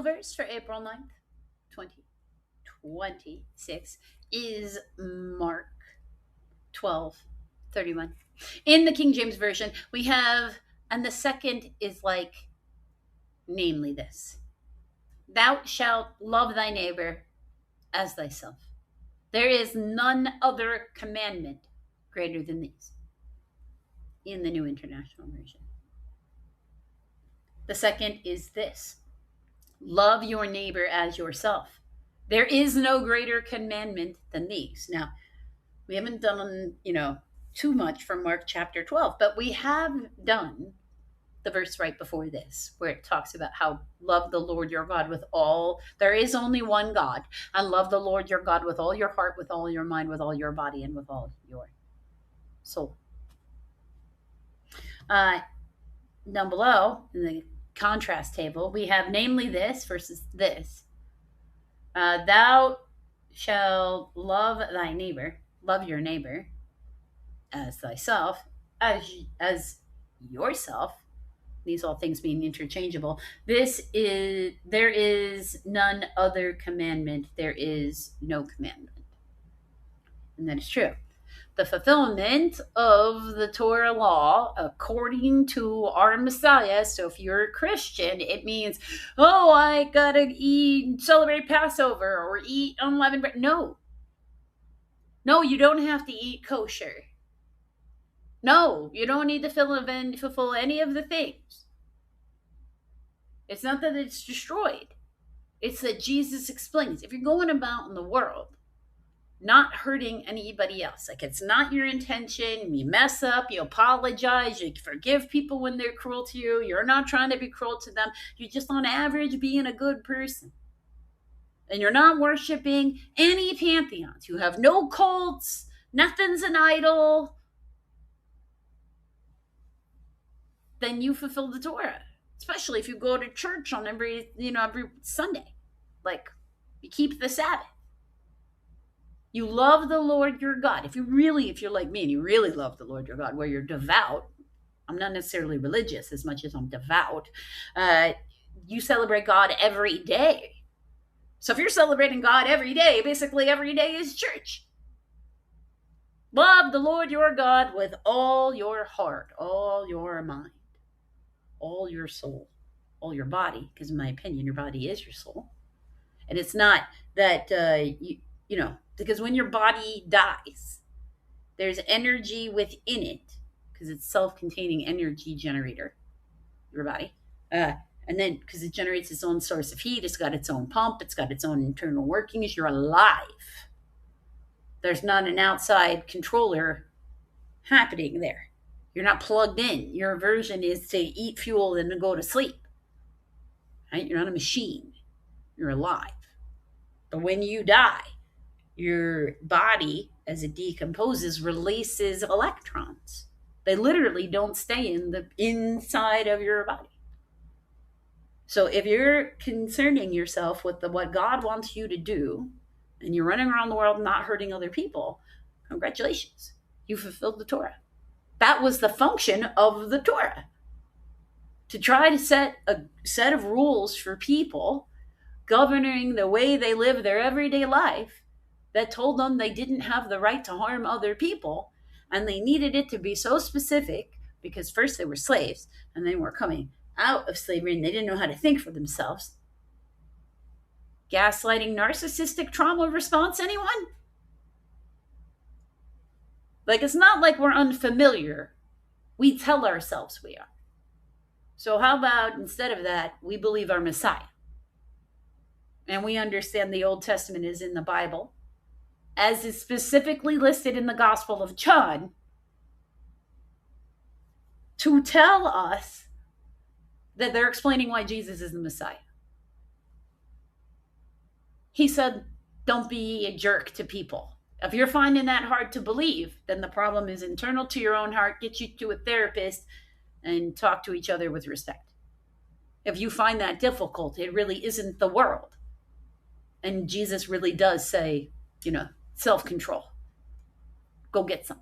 Verse for April 9th, 2026 is Mark 12:31. In the King James Version, we have, and the second is like, namely this: Thou shalt love thy neighbor as thyself. There is none other commandment greater than these, in the New International Version. The second is this: love your neighbor as yourself. There is no greater commandment than these. Now, we haven't done, too much from Mark chapter 12, but we have done the verse right before this, where it talks about how love the Lord your God with all, there is only one God, and love the Lord your God with all your heart, with all your mind, with all your body, and with all your soul. Down below, in the contrast table, we have namely this versus this. Thou shalt love thy neighbor, love your neighbor as thyself, as yourself. These all things being interchangeable. There is none other commandment. There is no commandment. And that is true. The fulfillment of the Torah law according to our Messiah. So if you're a Christian, it means, oh, I gotta celebrate Passover or eat unleavened bread. No, you don't have to eat kosher. No, you don't need to fulfill any of the things. It's not that it's destroyed. It's that Jesus explains, if you're going about in the world not hurting anybody else, like it's not your intention, you mess up, you apologize, you forgive people when they're cruel to you, you're not trying to be cruel to them, you're just on average being a good person. And you're not worshiping any pantheons. You have no cults, nothing's an idol. Then you fulfill the Torah. Especially if you go to church on every Sunday. Like, you keep the Sabbath. You love the Lord your God. If you're like me and you really love the Lord your God, where you're devout, I'm not necessarily religious as much as I'm devout, you celebrate God every day. So if you're celebrating God every day, basically every day is church. Love the Lord your God with all your heart, all your mind, all your soul, all your body, because in my opinion, your body is your soul. And it's not that, because when your body dies, there's energy within it, because it's self-containing energy generator, your body. And then, because it generates its own source of heat, it's got its own pump, it's got its own internal workings, you're alive. There's not an outside controller happening there. You're not plugged in. Your version is to eat fuel and to go to sleep. Right? You're not a machine. You're alive. But when you die, your body, as it decomposes, releases electrons. They literally don't stay in the inside of your body. So if you're concerning yourself with what God wants you to do, and you're running around the world not hurting other people, congratulations. You fulfilled the Torah. That was the function of the Torah. To try to set a set of rules for people governing the way they live their everyday life that told them they didn't have the right to harm other people, and they needed it to be so specific because first they were slaves and they were coming out of slavery and they didn't know how to think for themselves. Gaslighting, narcissistic trauma response, anyone? Like, it's not like we're unfamiliar. We tell ourselves we are. So how about instead of that, we believe our Messiah. And we understand the Old Testament is in the Bible, as is specifically listed in the Gospel of John, to tell us that they're explaining why Jesus is the Messiah. He said, don't be a jerk to people. If you're finding that hard to believe, then the problem is internal to your own heart. Get you to a therapist and talk to each other with respect. If you find that difficult, it really isn't the world. And Jesus really does say, self-control. Go get some.